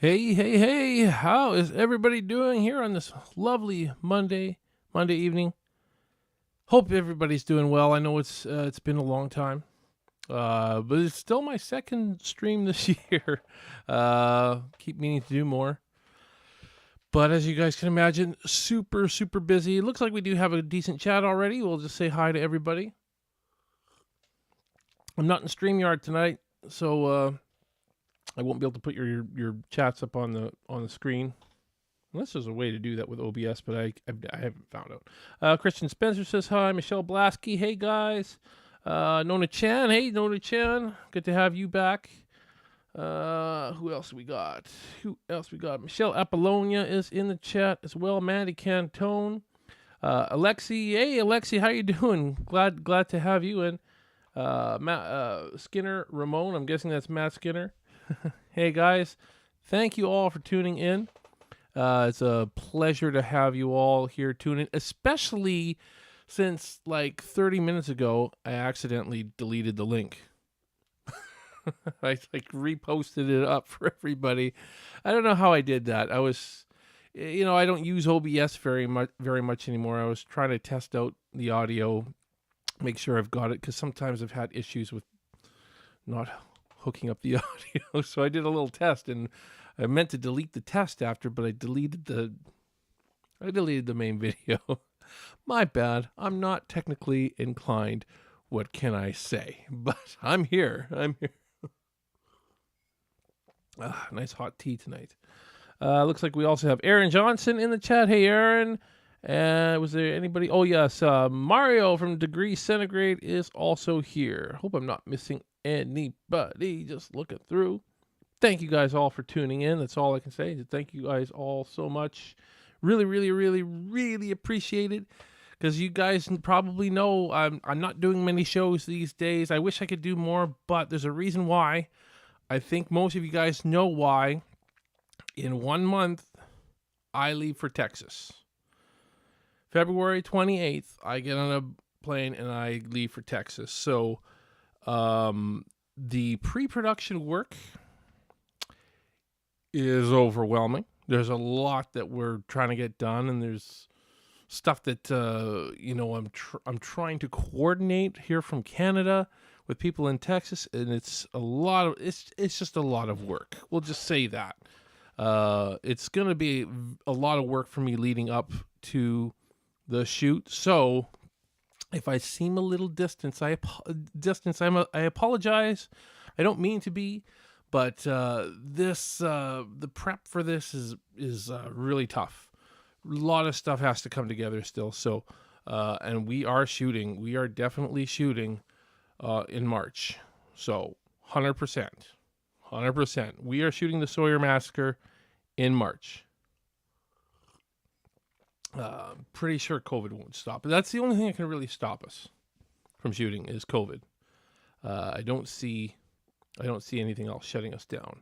Hey, hey, hey, how is everybody doing here on this lovely Monday evening? Hope everybody's doing well. I know it's been a long time. But it's still my second stream this year. Keep meaning to do more. But as you guys can imagine, super busy. It looks like we do have a decent chat already. We'll just say hi to everybody. I'm not in StreamYard tonight, so I won't be able to put your chats up on the screen. Unless there's a way to do that with OBS, but I haven't found out. Christian Spencer says hi. Michelle Blasky, hey guys. Nona Chan, hey Nona Chan. Good to have you back. Who else we got? Michelle Appollonia is in the chat as well. Mandy Cantone. Alexi, hey Alexi, how you doing? Glad to have you in. Matt Skinner Ramon, I'm guessing that's Matt Skinner. Hey guys, thank you all for tuning in. It's a pleasure to have you all here tuning in, especially since like 30 minutes ago, I accidentally deleted the link. I reposted it up for everybody. I don't know how I did that. I don't use OBS very much anymore. I was trying to test out the audio, make sure I've got it, because sometimes I've had issues with not hooking up the audio. So I did a little test, and I meant to delete the test after, but I deleted the main video. My bad. I'm not technically inclined. What can I say? But I'm here. Nice hot tea tonight. Looks like we also have Aaron Johnson in the chat. Hey, Aaron. Was there anybody? Oh, yes. Mario from Degree Centigrade is also here. Hope I'm not missing anybody. Just looking through. Thank you guys all for tuning in. That's all I can say. Thank you guys all so much. Really appreciate it. Because you guys probably know I'm not doing many shows these days. I wish I could do more, but there's a reason why. I think most of you guys know why. In 1 month, I leave for Texas. February 28th, I get on a plane and I leave for Texas. So the pre-production work is overwhelming. There's a lot that we're trying to get done, and there's stuff that I'm trying to coordinate here from Canada with people in Texas, and it's just a lot of work. We'll just say that. It's going to be a lot of work for me leading up to the shoot. So if I seem a little distant, I apologize. I don't mean to be, but the prep for this is really tough. A lot of stuff has to come together still. So, and we are definitely shooting in March. So 100%. We are shooting the Sawyer Massacre in March. Pretty sure COVID won't stop. But that's the only thing that can really stop us from shooting is COVID. I don't see anything else shutting us down.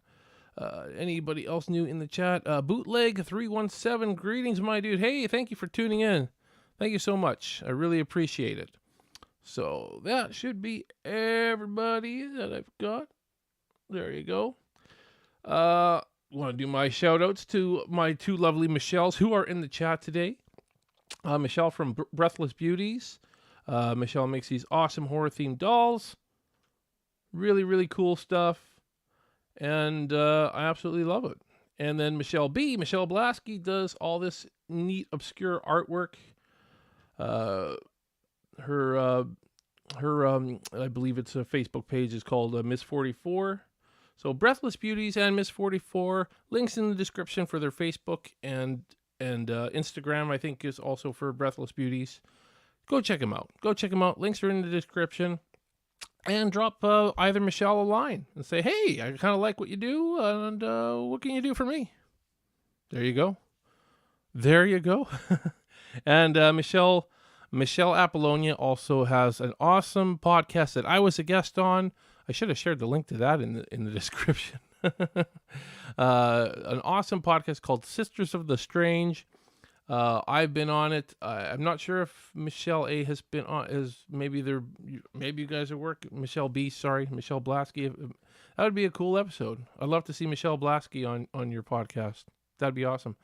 Anybody else new in the chat? Bootleg 317, greetings, my dude. Hey, thank you for tuning in. Thank you so much. I really appreciate it. So that should be everybody that I've got. There you go. Want to do my shout outs to my two lovely Michelles who are in the chat today. Michelle from Breathless Beauties. Michelle makes these awesome horror themed dolls. Really cool stuff. And I absolutely love it. And then Michelle Blasky does all this neat, obscure artwork. Her I believe it's a Facebook page is called Miss 44. So Breathless Beauties and Miss 44, links in the description for their Facebook and Instagram, I think, is also for Breathless Beauties. Go check them out. Links are in the description. And drop either Michelle a line and say, hey, I kind of like what you do, and what can you do for me? There you go. And Michelle Appollonia also has an awesome podcast that I was a guest on. I should have shared the link to that in the description. An awesome podcast called Sisters of the Strange. I've been on it. I'm not sure if Michelle A has been on. Maybe you guys are working. Michelle Blasky. That would be a cool episode. I'd love to see Michelle Blasky on your podcast. That'd be awesome.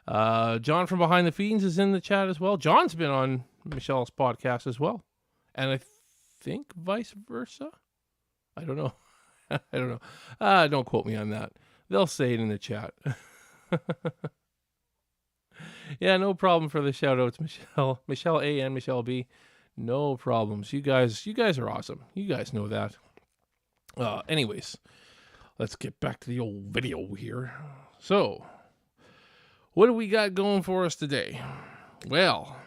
John from Behind the Fiends is in the chat as well. John's been on Michelle's podcast as well. And I think vice versa. I don't know. I don't know. Don't quote me on that. They'll say it in the chat. Yeah, no problem for the shout outs, Michelle A and Michelle B. No problems. You guys are awesome. You guys know that. Anyways, let's get back to the old video here. So, what do we got going for us today? Well,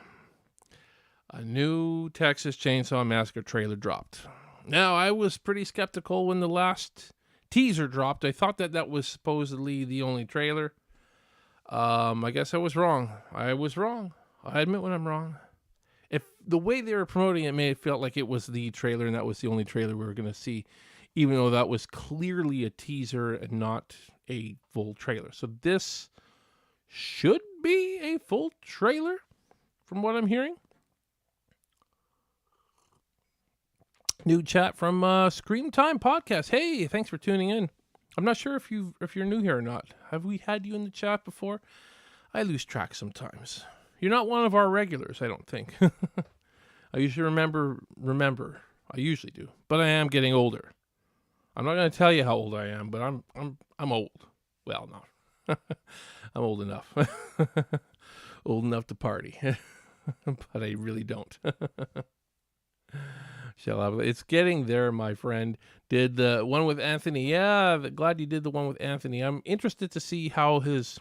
a new Texas Chainsaw Massacre trailer dropped. Now, I was pretty skeptical when the last teaser dropped. I thought that was supposedly the only trailer. I guess I was wrong. I admit when I'm wrong. If the way they were promoting it made it feel like it was the trailer and that was the only trailer we were going to see, even though that was clearly a teaser and not a full trailer. So this should be a full trailer from what I'm hearing. New chat from Scream Time Podcast. Hey, thanks for tuning in. I'm not sure if you're new here or not. Have we had you in the chat before? I lose track sometimes. You're not one of our regulars, I don't think. I usually remember. I usually do, but I am getting older. I'm not going to tell you how old I am, but I'm old. Well, no, I'm old enough. Old enough to party, but I really don't. It's getting there, my friend. Did the one with Anthony? Yeah, glad you did the one with Anthony. I'm interested to see how his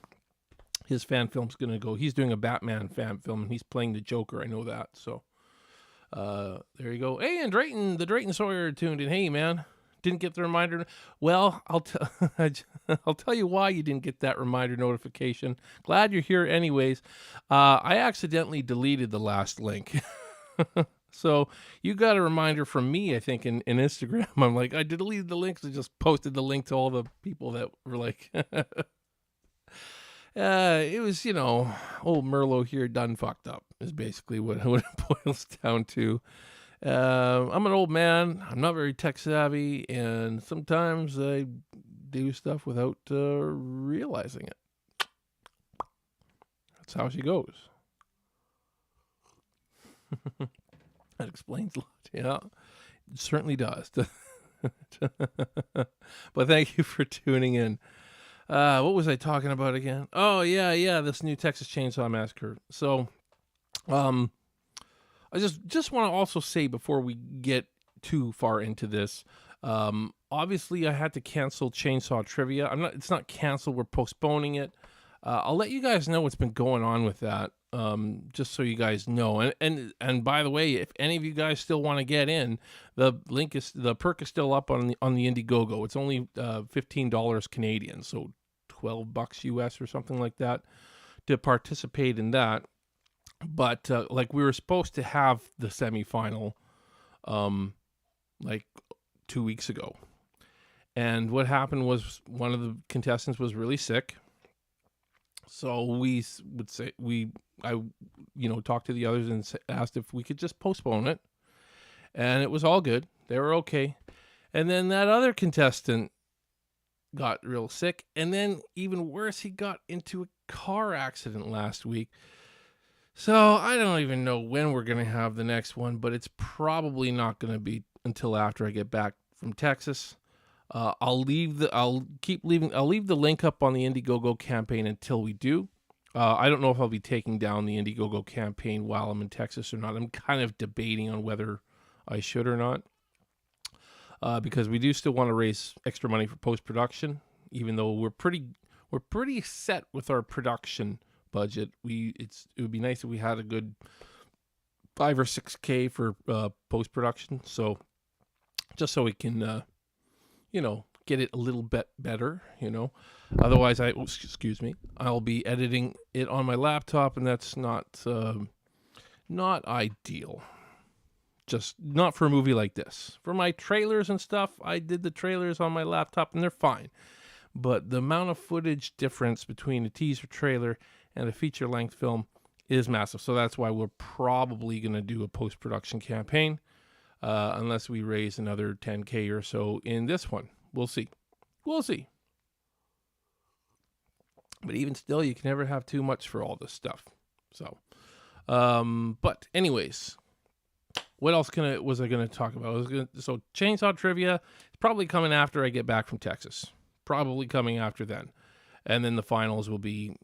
fan film's gonna go. He's doing a Batman fan film, and he's playing the Joker. I know that. So, there you go. Hey, and the Drayton Sawyer tuned in. Hey, man, didn't get the reminder. Well, I'll tell you why you didn't get that reminder notification. Glad you're here, anyways. I accidentally deleted the last link. So you got a reminder from me, I think, in Instagram. I'm like, I deleted the links and just posted the link to all the people that were like, it was, old Merlo here done fucked up is basically what it boils down to. I'm an old man. I'm not very tech savvy, and sometimes I do stuff without realizing it. That's how she goes. That explains a lot. Yeah, it certainly does. But thank you for tuning in. What was I talking about again? Oh, yeah, this new Texas Chainsaw Massacre. So, I just want to also say before we get too far into this, obviously I had to cancel Chainsaw Trivia. It's not canceled, we're postponing it. I'll let you guys know what's been going on with that. Just so you guys know, and by the way, if any of you guys still want to get in, the perk is still up on the Indiegogo. It's only $15 Canadian, so $12 US or something like that to participate in that. But like we were supposed to have the semifinal, like 2 weeks ago, and what happened was one of the contestants was really sick. So I talked to the others and asked if we could just postpone it. And it was all good. They were okay. And then that other contestant got real sick. And then even worse, he got into a car accident last week. So I don't even know when we're going to have the next one, but it's probably not going to be until after I get back from Texas. I'll leave the link up on the Indiegogo campaign until we do. I don't know if I'll be taking down the Indiegogo campaign while I'm in Texas or not. I'm kind of debating on whether I should or not. Because we do still want to raise extra money for post-production, even though we're pretty set with our production budget. It would be nice if we had a good $5,000 or $6,000 for post-production. So just so we can get it a little bit better, Otherwise, I'll be editing it on my laptop, and that's not ideal. Just not for a movie like this. For my trailers and stuff, I did the trailers on my laptop, and they're fine. But the amount of footage difference between a teaser trailer and a feature-length film is massive. So that's why we're probably going to do a post-production campaign. Unless we raise another $10,000 or so in this one, we'll see. We'll see. But even still, you can never have too much for all this stuff. So, but anyways, what else was I going to talk about? So Chainsaw Trivia is probably coming after I get back from Texas. Probably coming after then. And then the finals will be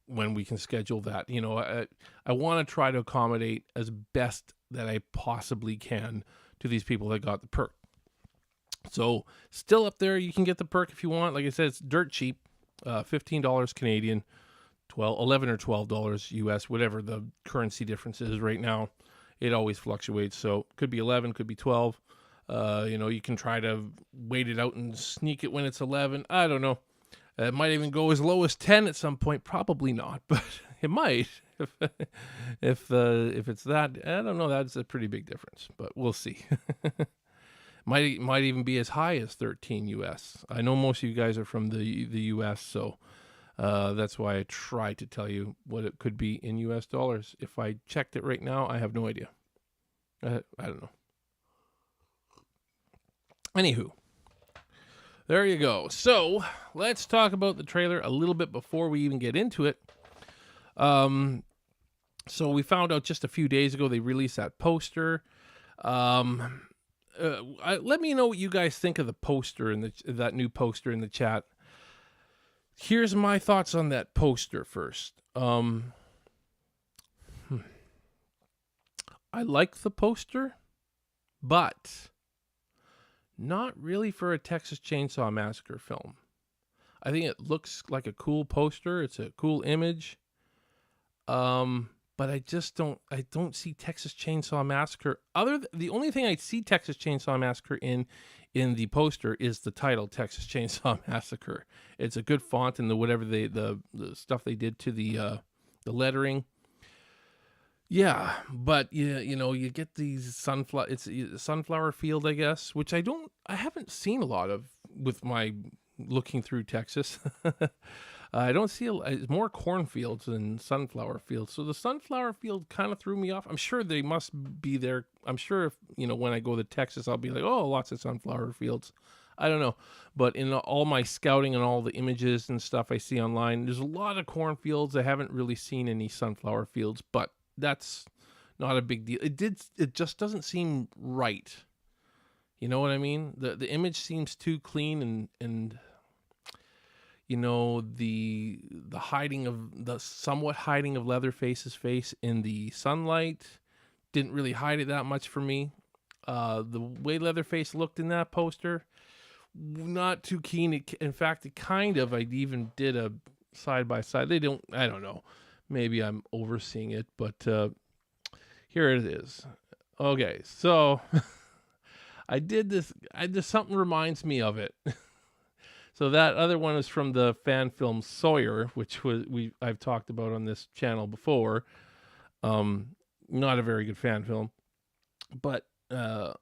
when we can schedule that. You know, I want to try to accommodate as best that I possibly can to these people that got the perk. So still up there, you can get the perk if you want. Like I said, it's dirt cheap. $15 Canadian, $11 or $12 US, whatever the currency difference is right now. It always fluctuates. So could be 11, could be 12. You know, you can try to wait it out and sneak it when it's 11. I don't know. It might even go as low as 10 at some point. Probably not, but it might. If it's that, I don't know. That's a pretty big difference, but we'll see. Might even be as high as 13 US. I know most of you guys are from the US, so that's why I try to tell you what it could be in US dollars. If I checked it right now, I have no idea. I don't know. Anywho, there you go. So let's talk about the trailer a little bit before we even get into it. So we found out just a few days ago they released that poster. Let me know what you guys think of the poster and that new poster in the chat. Here's my thoughts on that poster first. I like the poster, but not really for a Texas Chainsaw Massacre film. I think it looks like a cool poster. It's a cool image. But I don't see Texas Chainsaw Massacre. The only thing I see Texas Chainsaw Massacre in the poster is the title, Texas Chainsaw Massacre. It's a good font and the stuff they did to the lettering. Yeah, but you know, you get these sunflower. It's a sunflower field, I guess, which I haven't seen a lot of with my looking through Texas. I don't see it's more cornfields than sunflower fields. So the sunflower field kind of threw me off. I'm sure they must be there. I'm sure if, you know, when I go to Texas, I'll be like, oh, lots of sunflower fields. I don't know. But in all my scouting and all the images and stuff I see online, there's a lot of cornfields. I haven't really seen any sunflower fields, but that's not a big deal. It just doesn't seem right. You know what I mean? The image seems too clean and you know, the somewhat hiding of Leatherface's face in the sunlight didn't really hide it that much for me. The way Leatherface looked in that poster, not too keen. In fact, I even did a side by side. I don't know. Maybe I'm overseeing it, but here it is. Okay, so I did this. Something reminds me of it. So that other one is from the fan film Sawyer, which I've talked about on this channel before. Not a very good fan film, but I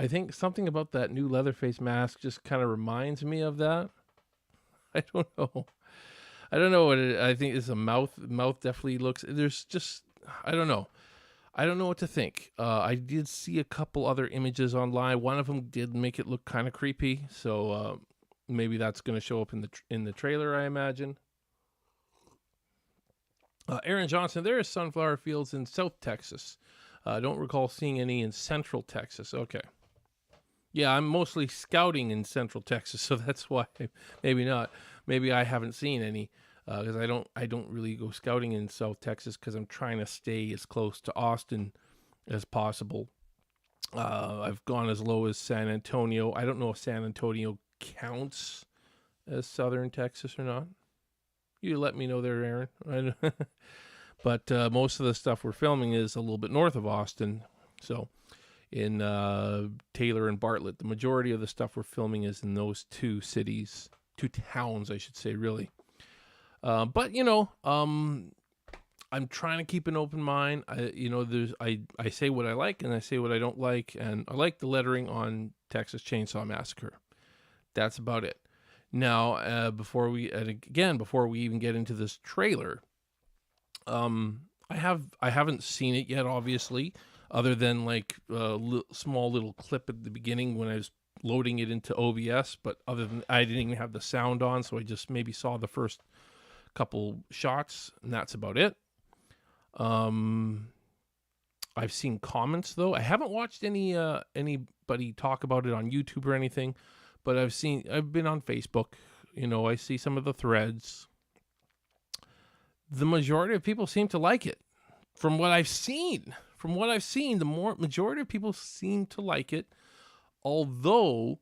think something about that new Leatherface mask just kind of reminds me of that. I don't know. I don't know what I think is a mouth. Mouth definitely looks. There's just I don't know. I don't know what to think. I did see a couple other images online. One of them did make it look kind of creepy. So. Maybe that's going to show up in the trailer, I imagine. Aaron Johnson, there are sunflower fields in South Texas. I don't recall seeing any in Central Texas. Okay. Yeah, I'm mostly scouting in Central Texas, so that's why maybe not. Maybe I haven't seen any because I don't really go scouting in South Texas because I'm trying to stay as close to Austin as possible. I've gone as low as San Antonio. I don't know if San Antonio counts as southern Texas or not. You let me know there, Aaron. But most of the stuff we're filming is a little bit north of Austin. So in Taylor and Bartlett, the majority of the stuff we're filming is in those two towns, I should say, really. But you know, I'm trying to keep an open mind. I say what I like and I say what I don't like, and I like the lettering on Texas Chainsaw Massacre. That's about it. Now, before we even get into this trailer, I haven't seen it yet, obviously, other than like a small little clip at the beginning when I was loading it into OBS, but other than I didn't even have the sound on, so I just maybe saw the first couple shots, and that's about it. I've seen comments though. I haven't watched anybody talk about it on YouTube or anything, but I've been on Facebook. I see some of the threads. The majority of people seem to like it. From what I've seen, the majority of people seem to like it. Although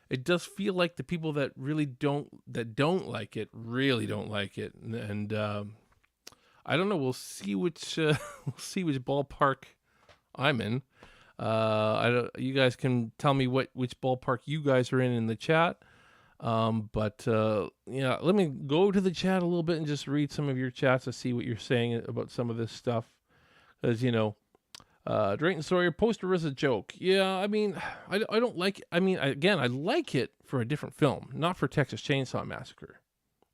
it does feel like the people that don't like it really don't like it, and I don't know. We'll see which ballpark I'm in. You guys can tell me which ballpark you guys are in the chat. But let me go to the chat a little bit and just read some of your chats to see what you're saying about some of this stuff. Because Drayton Sawyer poster is a joke. Yeah, I mean, I don't like. I mean, I like it for a different film, not for Texas Chainsaw Massacre.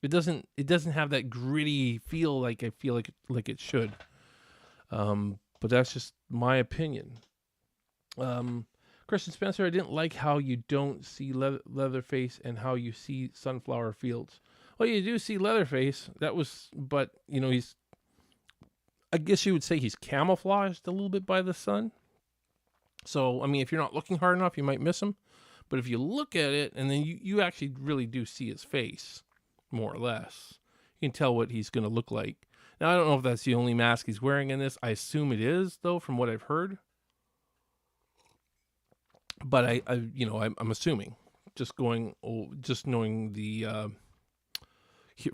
It doesn't have that gritty feel like I feel like it should. But that's just my opinion. Christian Spencer, I didn't like how you don't see Leatherface and how you see Sunflower Fields. Well, you do see Leatherface. But he's. I guess you would say he's camouflaged a little bit by the sun. So, I mean, if you're not looking hard enough, you might miss him. But if you look at it, and then you actually really do see his face, more or less. You can tell what he's going to look like. Now, I don't know if that's the only mask he's wearing in this. I assume it is, though, from what I've heard. But I'm assuming, just knowing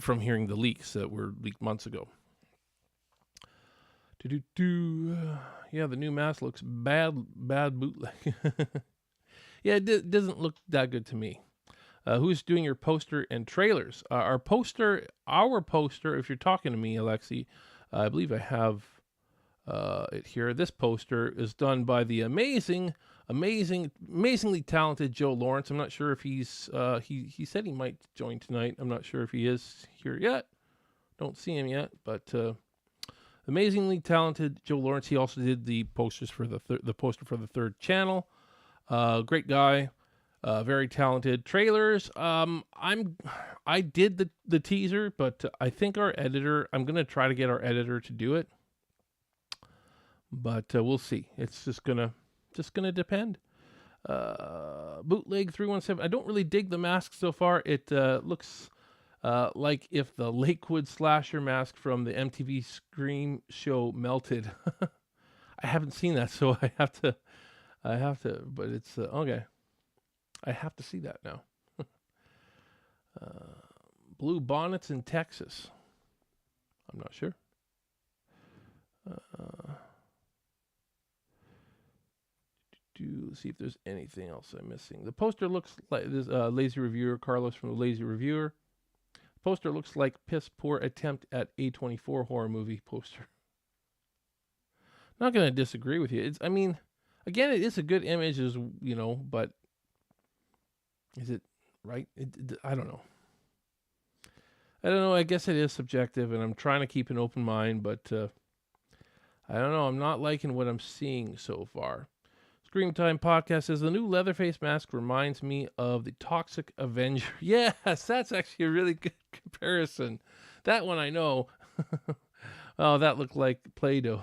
from hearing the leaks that were leaked months ago. Yeah, the new mask looks bad bootleg. Yeah, it doesn't look that good to me. Who's doing your poster and trailers? Our poster, if you're talking to me, Alexi, I believe I have it here. This poster is done by the amazingly talented Joe Lawrence. I'm not sure if he's, he said he might join tonight. I'm not sure if he is here yet. Don't see him yet, but amazingly talented Joe Lawrence. He also did the posters for the poster for the third channel. Great guy, very talented. Trailers. I did the teaser, but I think I'm gonna try to get our editor to do it. But we'll see. It's just gonna depend. Bootleg 317. I don't really dig the mask so far. It looks like if the Lakewood slasher mask from the MTV Scream show melted. I haven't seen that, so I have to, but it's okay. I have to see that now. Blue bonnets in Texas. I'm not sure. See if there's anything else I'm missing. The poster looks like this. Lazy Reviewer, Carlos from the Lazy Reviewer. Poster looks like piss poor attempt at A24 horror movie poster. Not going to disagree with you. Again, it is a good image, but is it right? I don't know. I guess it is subjective, and I'm trying to keep an open mind, but I don't know. I'm not liking what I'm seeing so far. Scream Time Podcast says the new Leatherface mask reminds me of the Toxic Avenger. Yes, that's actually a really good comparison. That one I know. Oh, that looked like Play-Doh.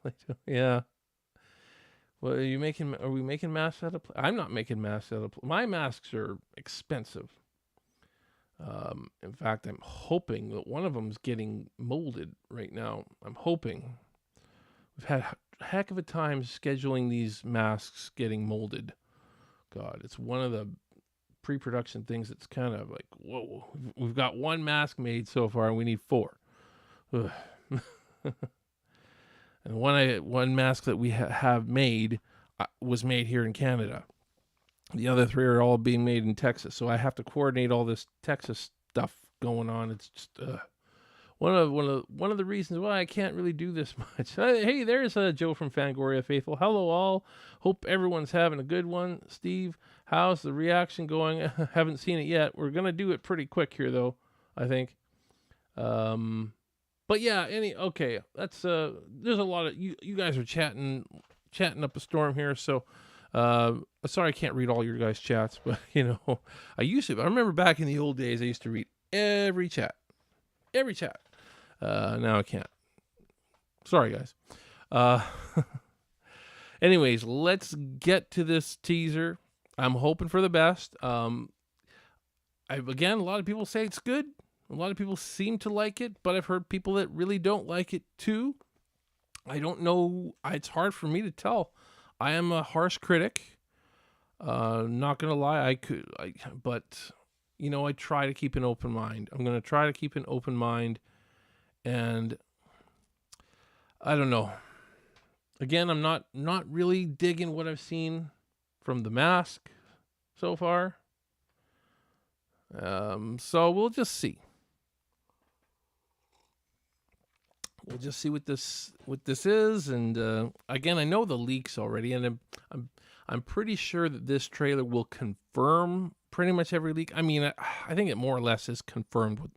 Play-Doh, yeah. Well, are we making masks out of I'm not making masks out of my masks are expensive. In fact, I'm hoping that one of them's getting molded right now. I'm hoping. We've had a heck of a time scheduling these masks getting molded. God, it's one of the pre-production things that's kind of like, whoa. We've got one mask made so far, and we need 4. And one mask that we have made was made here in Canada. The other 3 are all being made in Texas. So I have to coordinate all this Texas stuff going on. It's just one of the reasons why I can't really do this much. Hey, there's Joe from Fangoria Faithful. Hello all. Hope everyone's having a good one. Steve, how's the reaction going? Haven't seen it yet. We're gonna do it pretty quick here though, I think. But yeah, that's there's a lot of you guys are chatting up a storm here, so Sorry I can't read all your guys' chats, but you know, I remember back in the old days, I used to read every chat. Now I can't. Sorry, guys. Anyways, let's get to this teaser. I'm hoping for the best. Again, a lot of people say it's good. A lot of people seem to like it, but I've heard people that really don't like it too. I don't know. It's hard for me to tell. I am a harsh critic. Not gonna lie, but you know, I try to keep an open mind. I'm gonna try to keep an open mind, and I don't know. Again, I'm not really digging what I've seen from The Mask so far. So we'll just see. We'll just see what this is, and again, I know the leaks already, and I'm pretty sure that this trailer will confirm pretty much every leak. I mean, I think it more or less is confirmed with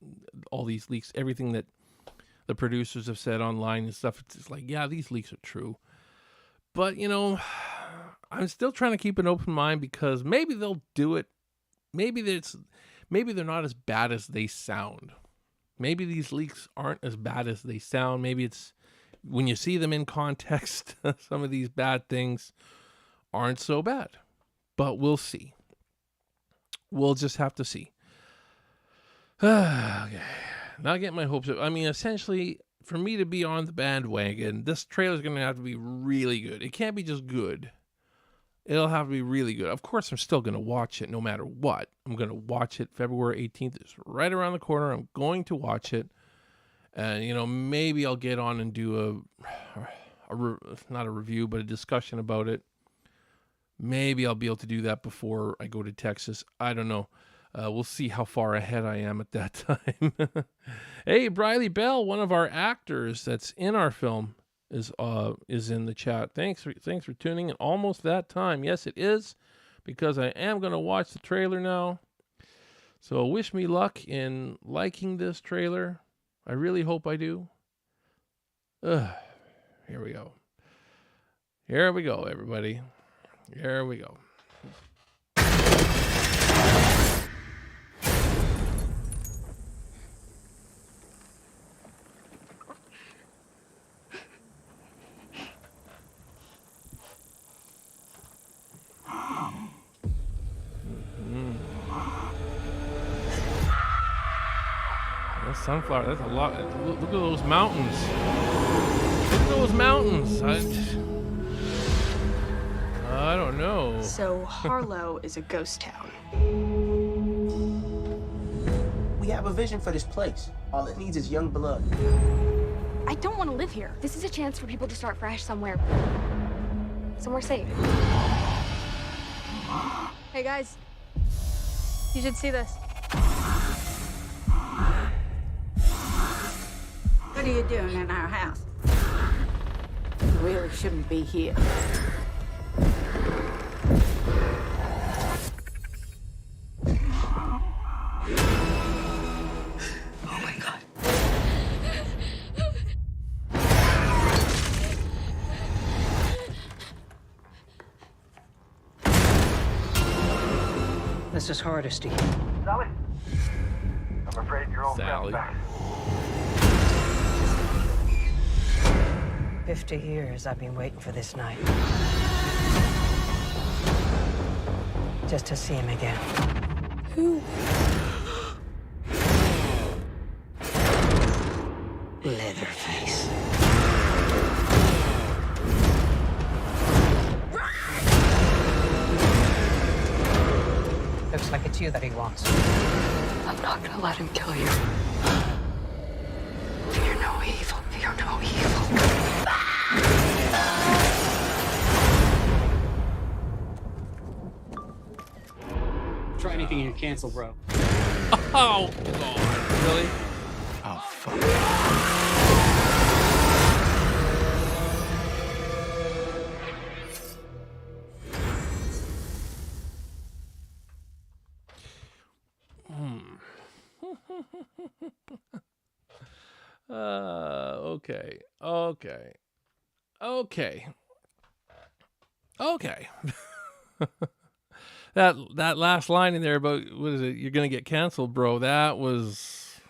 all these leaks, everything that the producers have said online and stuff. It's just like, yeah, these leaks are true. But, you know, I'm still trying to keep an open mind because maybe they'll do it. Maybe they're not as bad as they sound. Maybe these leaks aren't as bad as they sound. Maybe it's when you see them in context, some of these bad things aren't so bad. But we'll see. We'll just have to see. Okay. Not getting my hopes up. I mean, essentially, for me to be on the bandwagon, this trailer is going to have to be really good. It can't be just good. It'll have to be really good. Of course, I'm still going to watch it no matter what. I'm going to watch it. February 18th is right around the corner. I'm going to watch it. And, you know, maybe I'll get on and do not a review, but a discussion about it. Maybe I'll be able to do that before I go to Texas. I don't know. We'll see how far ahead I am at that time. Hey, Briley Bell, one of our actors that's in our film, is in the chat. Thanks for tuning in. Almost that time. Yes, it is, because I am going to watch the trailer now. So wish me luck in liking this trailer. I really hope I do. Here we go. Here we go, everybody. Here we go. Sunflower, that's a lot. Look at those mountains. Look at those mountains. I don't know. So Harlow is a ghost town. We have a vision for this place. All it needs is young blood. I don't want to live here. This is a chance for people to start fresh somewhere safe. Hey guys, you should see this. What are you doing in our house? You really shouldn't be here. Oh my God. This is Hardesty. Sally? I'm afraid your old Sally. friend's back. 50 years I've been waiting for this night. Just to see him again. Who? Leatherface. Looks like it's you that he wants. I'm not gonna let him kill you. Fear no evil. Fear no evil. Try anything and cancel, bro. Oh, God. Really? Oh, fuck. Okay. That last line in there about what is it? You're gonna get canceled, bro. That was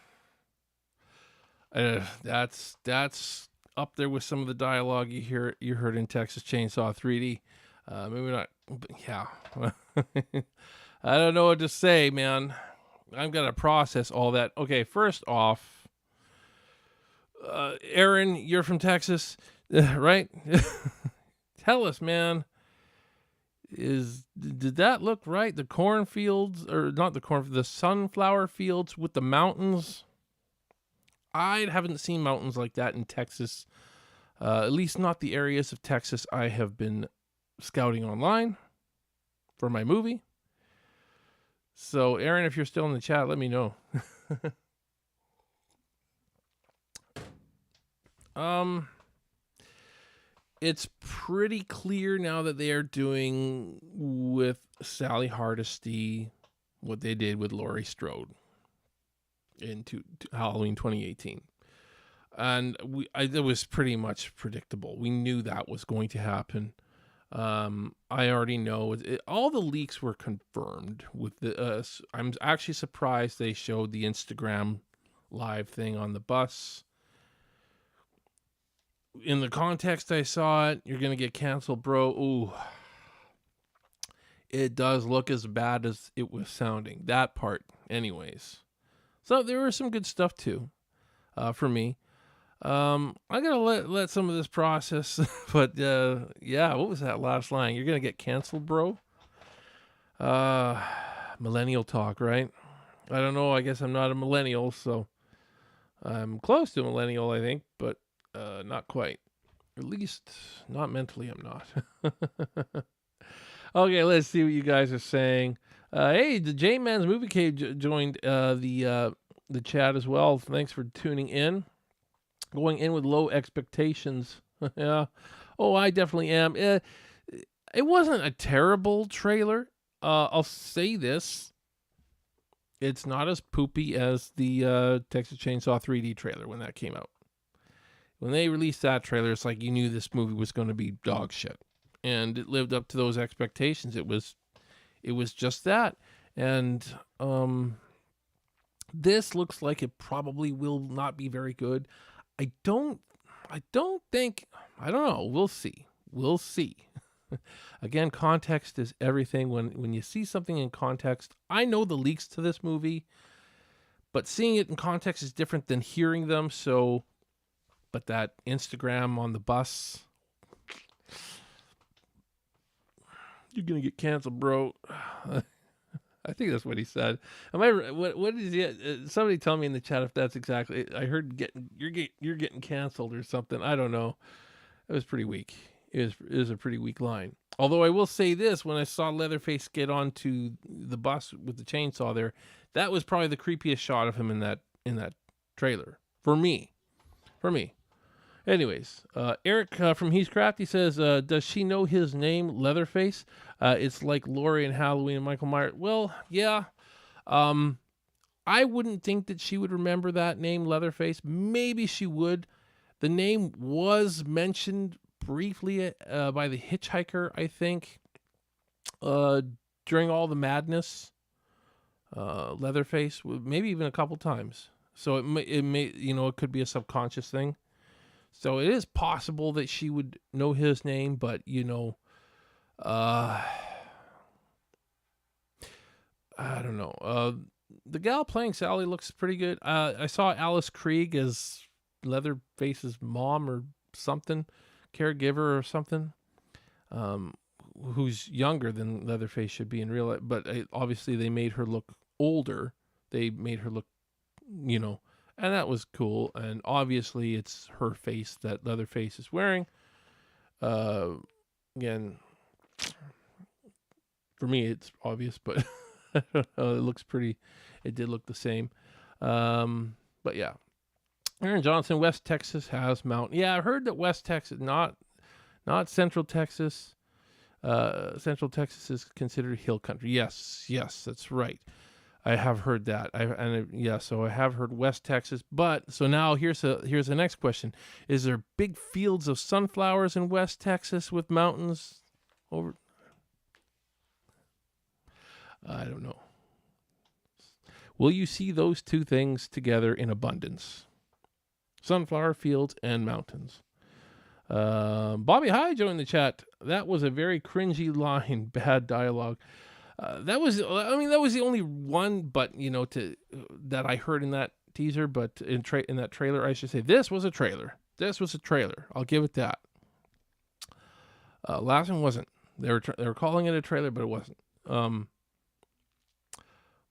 that's up there with some of the dialogue you heard in Texas Chainsaw 3D. Maybe not, but yeah. I don't know what to say, man. I've got to process all that. Okay, first off, Aaron, you're from Texas, right? Tell us, man. Did that look right? The cornfields, or not the sunflower fields with the mountains. I haven't seen mountains like that in Texas. At least not the areas of Texas I have been scouting online for my movie. So, Aaron, if you're still in the chat, let me know. It's pretty clear now that they are doing with Sally Hardesty what they did with Laurie Strode in Halloween 2018. And it was pretty much predictable. We knew that was going to happen. I already know all the leaks were confirmed with the. I'm actually surprised they showed the Instagram live thing on the bus. In the context I saw it, you're gonna get canceled, bro. Ooh, it does look as bad as it was sounding. That part, anyways. So there was some good stuff too, for me. I gotta let some of this process, but yeah, what was that last line? You're gonna get canceled, bro. Millennial talk, right? I don't know. I guess I'm not a millennial, so I'm close to a millennial, I think, but not quite. At least not mentally. I'm not. Okay, let's see what you guys are saying. Hey, the J Man's Movie Cave joined the chat as well. Thanks for tuning in. Going in with low expectations. Yeah. Oh, I definitely am. It wasn't a terrible trailer. I'll say this. It's not as poopy as the Texas Chainsaw 3D trailer when that came out. When they released that trailer, it's like you knew this movie was going to be dog shit. And it lived up to those expectations. It was just that. And this looks like it probably will not be very good. I don't know. We'll see. We'll see. Again, context is everything. When you see something in context, I know the leaks to this movie, but seeing it in context is different than hearing them. So, but that Instagram on the bus, you're gonna get canceled, bro. I think that's what he said. What is he? Somebody tell me in the chat if that's exactly. I heard you're getting canceled or something. I don't know. It was pretty weak. It was a pretty weak line. Although I will say this: when I saw Leatherface get onto the bus with the chainsaw there, that was probably the creepiest shot of him in that trailer for me. Anyways, Eric from He's Crafty says, does she know his name, Leatherface? It's like Laurie in Halloween and Michael Myers. Well, yeah. I wouldn't think that she would remember that name, Leatherface. Maybe she would. The name was mentioned briefly by the hitchhiker, I think, during all the madness. Leatherface, maybe even a couple times. So it may, it could be a subconscious thing. So it is possible that she would know his name, but I don't know. The gal playing Sally looks pretty good. I saw Alice Krieg as Leatherface's mom or something, caregiver or something, who's younger than Leatherface should be in real life. But obviously they made her look older. They made her look, and that was cool. And obviously it's her face that Leatherface is wearing. Again, for me, it's obvious, but it looks pretty. It did look the same. But yeah. Aaron Johnson, West Texas has mountain. Yeah, I heard that West Texas, not Central Texas. Central Texas is considered hill country. Yes, that's right. I have heard that. So I have heard West Texas. But so now here's the next question: is there big fields of sunflowers in West Texas with mountains over? I don't know. Will you see those two things together in abundance? Sunflower fields and mountains. Bobby High joined the chat. That was a very cringy line. Bad dialogue. That was the only one, but that I heard in that teaser, but in that trailer, I should say, this was a trailer. I'll give it that. Last one wasn't. They were calling it a trailer, but it wasn't.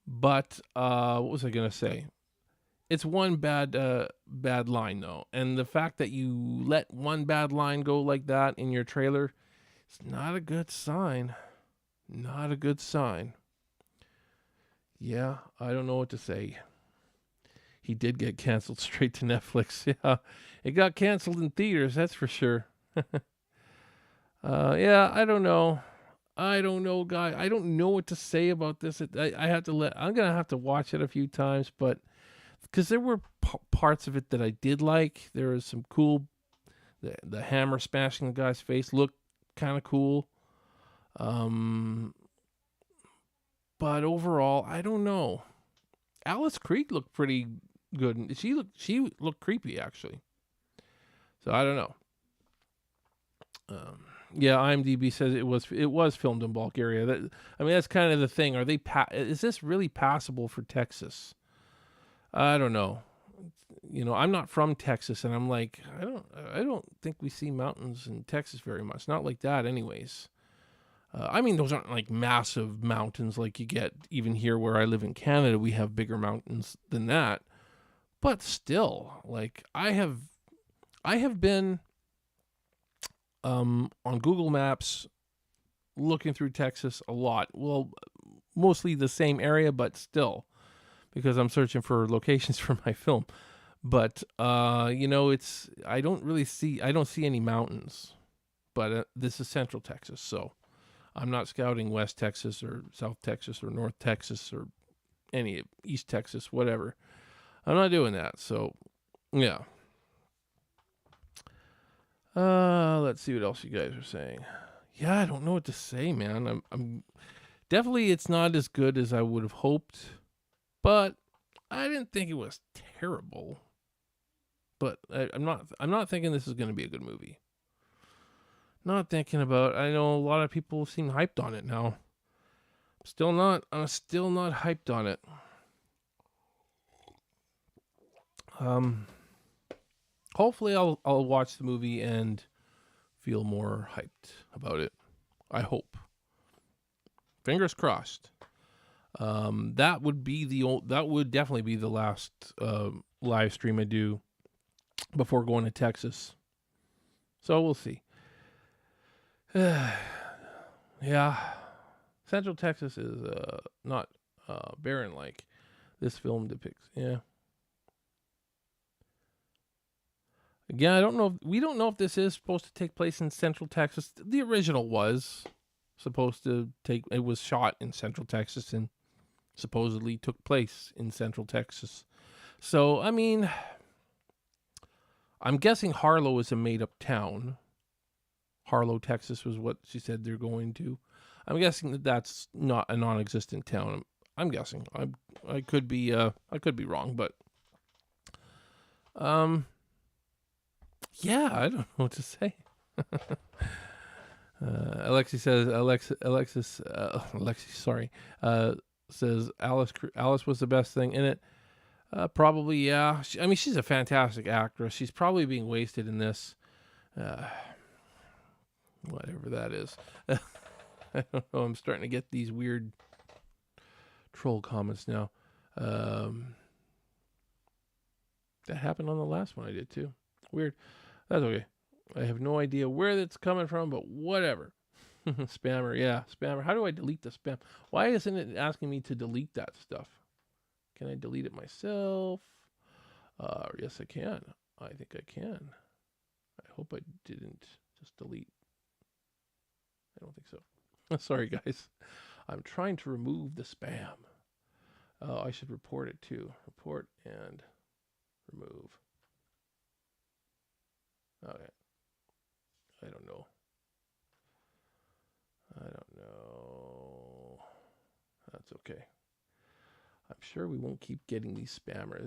But what was I gonna say? It's one bad line though, and the fact that you let one bad line go like that in your trailer, it's not a good sign. Not a good sign. Yeah, I don't know what to say. He did get canceled straight to Netflix. Yeah, it got canceled in theaters, that's for sure. Yeah, I don't know. Guy. I don't know what to say about this. I'm gonna have to watch it a few times, but because there were parts of it that I did like. There was some cool. The hammer smashing the guy's face looked kind of cool. But overall, I don't know. Alice Creek looked pretty good. She looked creepy actually. So I don't know. Yeah, IMDb says it was filmed in Bulgaria. That's kind of the thing. Is this really passable for Texas? I don't know. I'm not from Texas, and I'm like, I don't think we see mountains in Texas very much. Not like that, anyways. Those aren't like massive mountains like you get even here where I live in Canada. We have bigger mountains than that, but still, like I have been on Google Maps looking through Texas a lot. Well, mostly the same area, but still, because I'm searching for locations for my film. But I don't see any mountains. But this is Central Texas, so I'm not scouting West Texas or South Texas or North Texas or any East Texas, whatever. I'm not doing that. So, yeah. Let's see what else you guys are saying. Yeah, I don't know what to say, man. I'm definitely, it's not as good as I would have hoped, but I didn't think it was terrible. But I'm not thinking this is going to be a good movie. Not thinking about. I know a lot of people seem hyped on it now. I'm still not hyped on it. Hopefully I'll watch the movie and feel more hyped about it. I hope. Fingers crossed. That would definitely be the last live stream I do before going to Texas. So we'll see. Yeah. Central Texas is not barren like this film depicts. Yeah. Again, we don't know if this is supposed to take place in Central Texas. The original was supposed to it was shot in Central Texas and supposedly took place in Central Texas. So, I'm guessing Harlow is a made-up town. Harlow, Texas was what she said they're going to. I'm guessing that's not a non-existent town. I'm guessing. I could be wrong, but yeah, I don't know what to say. Alexis says says Alice was the best thing in it. Probably, yeah. She's a fantastic actress. She's probably being wasted in this. Whatever that is. I don't know. I'm starting to get these weird troll comments now. That happened on the last one I did too. Weird. That's okay. I have no idea where that's coming from, but whatever. Spammer, yeah. Spammer. How do I delete the spam? Why isn't it asking me to delete that stuff? Can I delete it myself? Yes, I can. I think I can. I hope I didn't just delete. I don't think so. Sorry, guys. I'm trying to remove the spam. Oh, I should report it too. Report and remove. Okay. I don't know. That's That's okay. I'm sure we won't keep getting these spammers.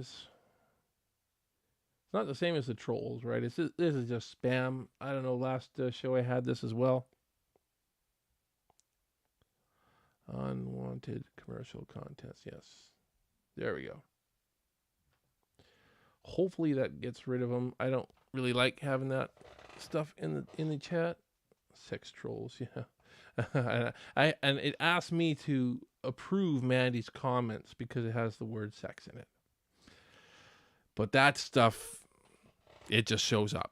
It's not the same as the trolls, right? This is just spam. I don't know. Last show I had this as well. Unwanted commercial contents. Yes. There we go. Hopefully that gets rid of them. I don't really like having that stuff in the chat. Sex trolls, yeah. And it asked me to approve Mandy's comments because it has the word sex in it. But that stuff, it just shows up,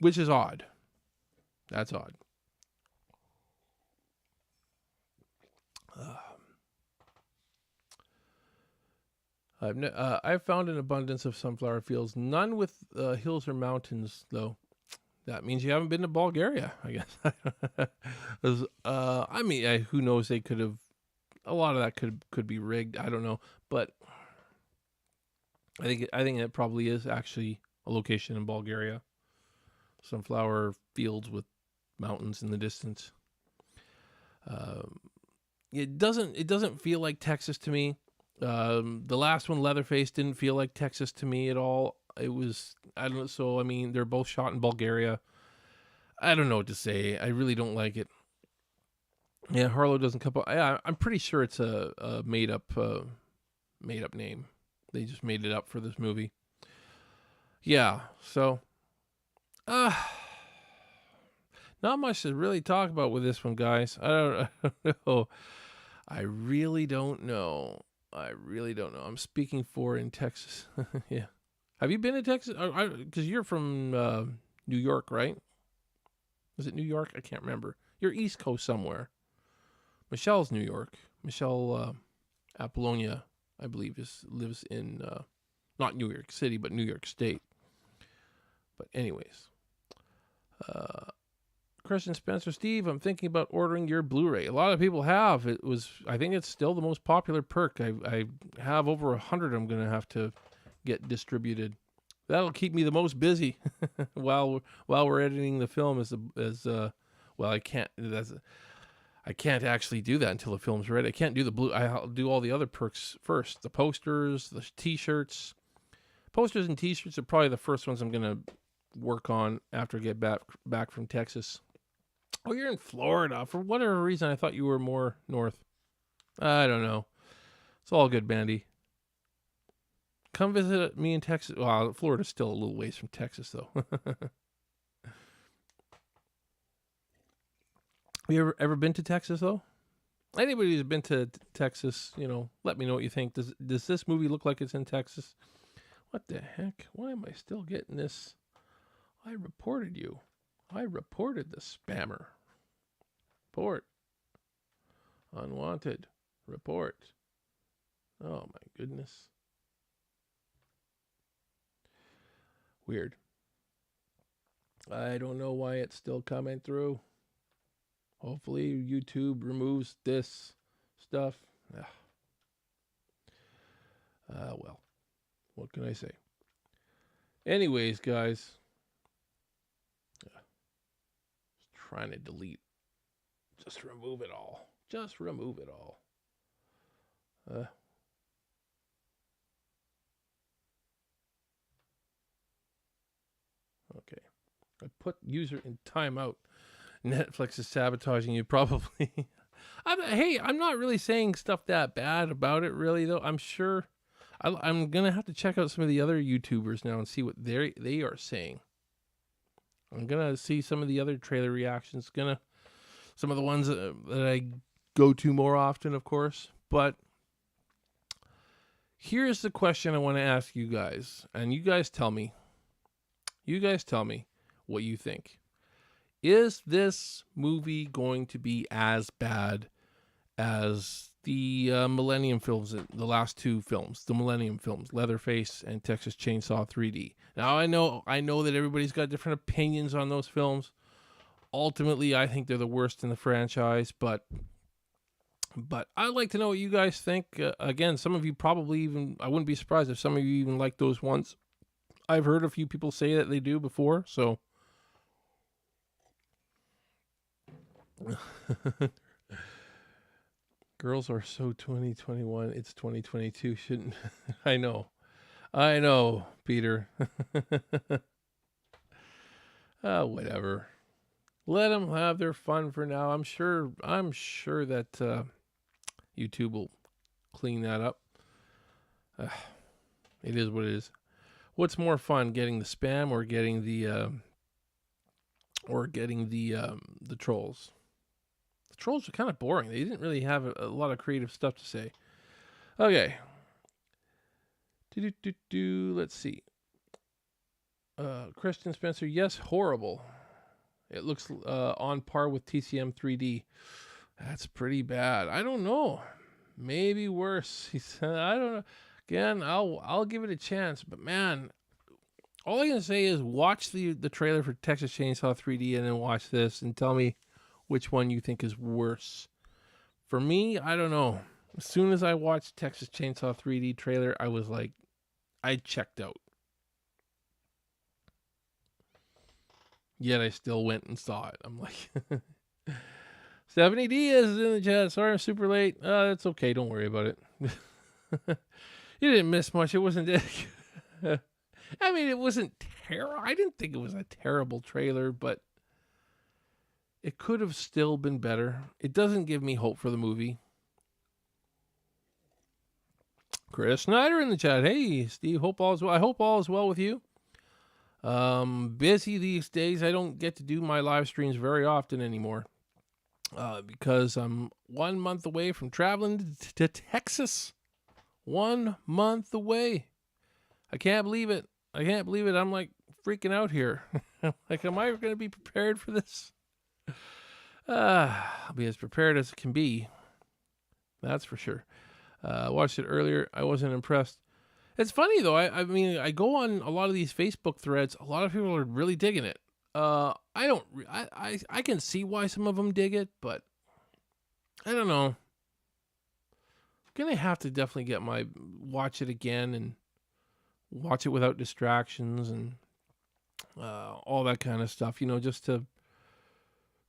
which is odd. That's odd. I've found an abundance of sunflower fields, none with hills or mountains, though. That means you haven't been to Bulgaria, I guess. I mean, who knows? They could have. A lot of that could be rigged. I don't know, but I think it probably is actually a location in Bulgaria. Sunflower fields with mountains in the distance. It doesn't feel like Texas to me. The last one, Leatherface, didn't feel like Texas to me at all. It was, I don't know. So, I mean, they're both shot in Bulgaria. I don't know what to say. I really don't like it. Yeah, Harlow doesn't come up. I'm pretty sure it's a made up name. They just made it up for this movie. Yeah. So, not much to really talk about with this one, guys. I don't know. I really don't know. I'm speaking for in Texas. Yeah. Have you been to Texas? Because you're from New York, right? Is it New York? I can't remember. You're East Coast somewhere. Michelle's New York. Michelle Appollonia, I believe, lives in not New York City, but New York State. But anyways. Christian Spencer, Steve, I'm thinking about ordering your Blu-ray. A lot of people have. I think it's still the most popular perk. I have over 100 I'm going to have to get distributed. That'll keep me the most busy while we're editing the film well, I can't actually do that until the film's ready. I can't do I'll do all the other perks first. The posters, the t-shirts. Posters and t-shirts are probably the first ones I'm going to work on after I get back from Texas. Oh, you're in Florida. For whatever reason, I thought you were more north. I don't know. It's all good, Bandy. Come visit me in Texas. Well, Florida's still a little ways from Texas, though. Have you ever been to Texas, though? Anybody who's been to Texas, let me know what you think. Does this movie look like it's in Texas? What the heck? Why am I still getting this? I reported you. I reported the spammer. Report. Unwanted. Report. Oh my goodness. Weird. I don't know why it's still coming through. Hopefully YouTube removes this stuff. Well, what can I say? Anyways, guys. Just trying to delete. Just remove it all. Just remove it all. Okay. I put user in timeout. Netflix is sabotaging you, probably. I'm not really saying stuff that bad about it, really, though. I'm sure I'm going to have to check out some of the other YouTubers now and see what they are saying. I'm going to see some of the other trailer reactions. Some of the ones that I go to more often, of course. But here's the question I want to ask you guys. And you guys tell me. What you think. Is this movie going to be as bad as the Millennium films, the last two films, the Millennium films, Leatherface and Texas Chainsaw 3D? Now, I know that everybody's got different opinions on those films. Ultimately, I think they're the worst in the franchise, but I'd like to know what you guys think. Again, some of you probably even, I wouldn't be surprised if some of you even like those ones. I've heard a few people say that they do before, so. Girls are so 2021. It's 2022. Shouldn't I know? I know, Peter. Whatever. Let them have their fun for now. I'm sure that YouTube will clean that up. It is what it is. What's more fun, getting the spam or getting the trolls? The trolls are kind of boring. They didn't really have a lot of creative stuff to say. Okay. Let's see. Christian Spencer, yes, horrible. It looks on par with TCM 3D. That's pretty bad. I don't know. Maybe worse. He said, I don't know. Again, I'll give it a chance, but man, all I can say is watch the trailer for Texas Chainsaw 3D and then watch this and tell me which one you think is worse. For me, I don't know. As soon as I watched Texas Chainsaw 3D trailer, I was like, I checked out. Yet I still went and saw it. I'm like, 70D is in the chat. Sorry, I'm super late. It's okay. Don't worry about it. You didn't miss much. It wasn't. I mean, it wasn't terrible. I didn't think it was a terrible trailer, but it could have still been better. It doesn't give me hope for the movie. Chris Snyder in the chat. Hey, Steve. Hope all is well. I hope all is well with you. Busy these days. I don't get to do my live streams very often anymore. Because I'm 1 month away from traveling to Texas. 1 month away. I can't believe it. I'm like freaking out here. Like, am I going to be prepared for this? I'll be as prepared as it can be. That's for sure. Watched it earlier. I wasn't impressed. It's funny though. I mean, I go on a lot of these Facebook threads. A lot of people are really digging it. I can see why some of them dig it, but I don't know. Gonna have to definitely watch it again and watch it without distractions and all that kind of stuff. You know, just to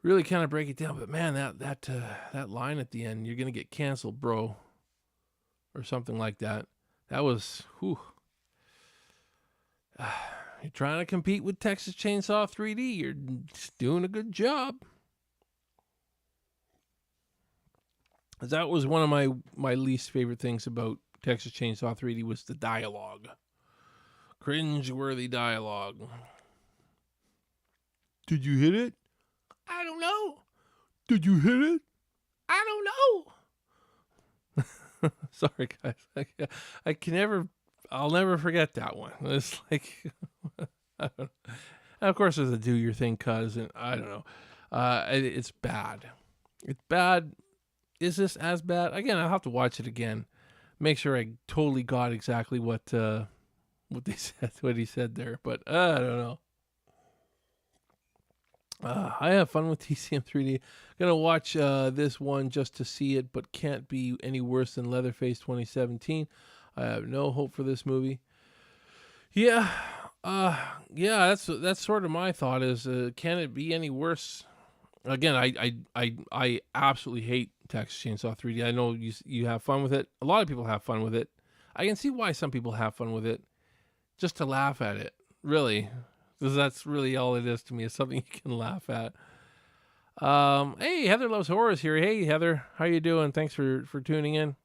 really kind of break it down. But man, that line at the end, you're gonna get canceled, bro, or something like that. That was whew. You're trying to compete with Texas Chainsaw 3D. You're doing a good job. That was one of my least favorite things about Texas Chainsaw 3D was the dialogue. Cringe-worthy dialogue. Did you hit it? I don't know. Did you hit it? I don't know. Sorry, guys. I'll never forget that one. It's like, of course, there's a do your thing cousin. I don't know. It's bad. It's bad. Is this as bad? Again, I'll have to watch it again. Make sure I totally got exactly what they said, what he said there. But I don't know. I have fun with TCM 3D. Gonna watch this one just to see it, but can't be any worse than Leatherface 2017. I have no hope for this movie. Yeah, that's sort of my thought. Is can it be any worse? Again, I absolutely hate Texas Chainsaw 3D. I know you have fun with it. A lot of people have fun with it. I can see why some people have fun with it, just to laugh at it. Really, because that's really all it is to me. Is something you can laugh at. Hey, Heather Loves Horrors here. Hey, Heather, how you doing? Thanks for tuning in.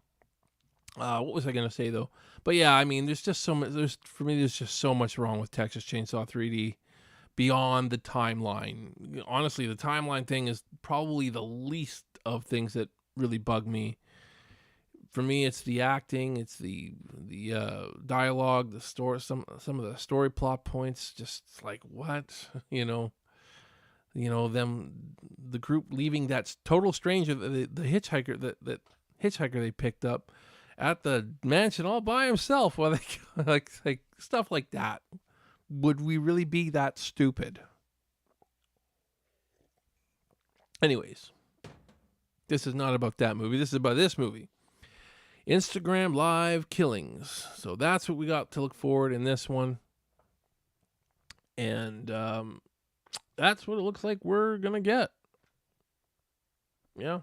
What was I gonna say though? But yeah, I mean, there's just so much. There's just so much wrong with Texas Chainsaw 3D. Beyond the timeline. Honestly, the timeline thing is probably the least of things that really bug me. For me, it's the acting, it's the dialogue, the story, some of the story plot points. Just like what, them, the group leaving that total stranger, the hitchhiker that hitchhiker they picked up at the mansion all by himself. Well, like stuff like that. Would we really be that stupid? Anyways, this is not about that movie. This is about this movie. Instagram Live Killings. So that's what we got to look forward in this one. And that's what it looks like we're going to get. Yeah.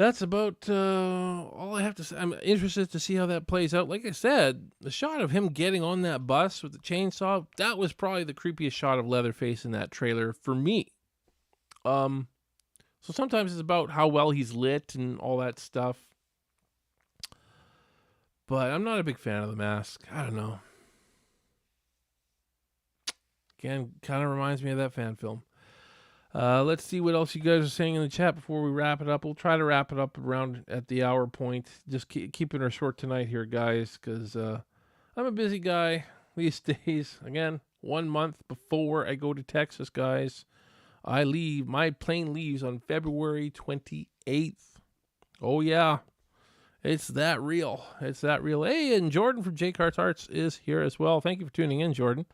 that's about all I have to say. I'm interested to see how that plays out. Like I said, the shot of him getting on that bus with the chainsaw, that was probably the creepiest shot of Leatherface in that trailer for me. So sometimes it's about how well he's lit and all that stuff. But I'm not a big fan of The Mask. I don't know. Again, kind of reminds me of that fan film. Let's see what else you guys are saying in the chat before we wrap it up. We'll try to wrap it up around at the hour point. Just keeping her short tonight here, guys, because I'm a busy guy these days. Again, 1 month before I go to Texas, guys. I leave. My plane leaves on February 28th. Oh, yeah. It's that real. It's that real. Hey, and Jordan from J Carts Arts is here as well. Thank you for tuning in, Jordan.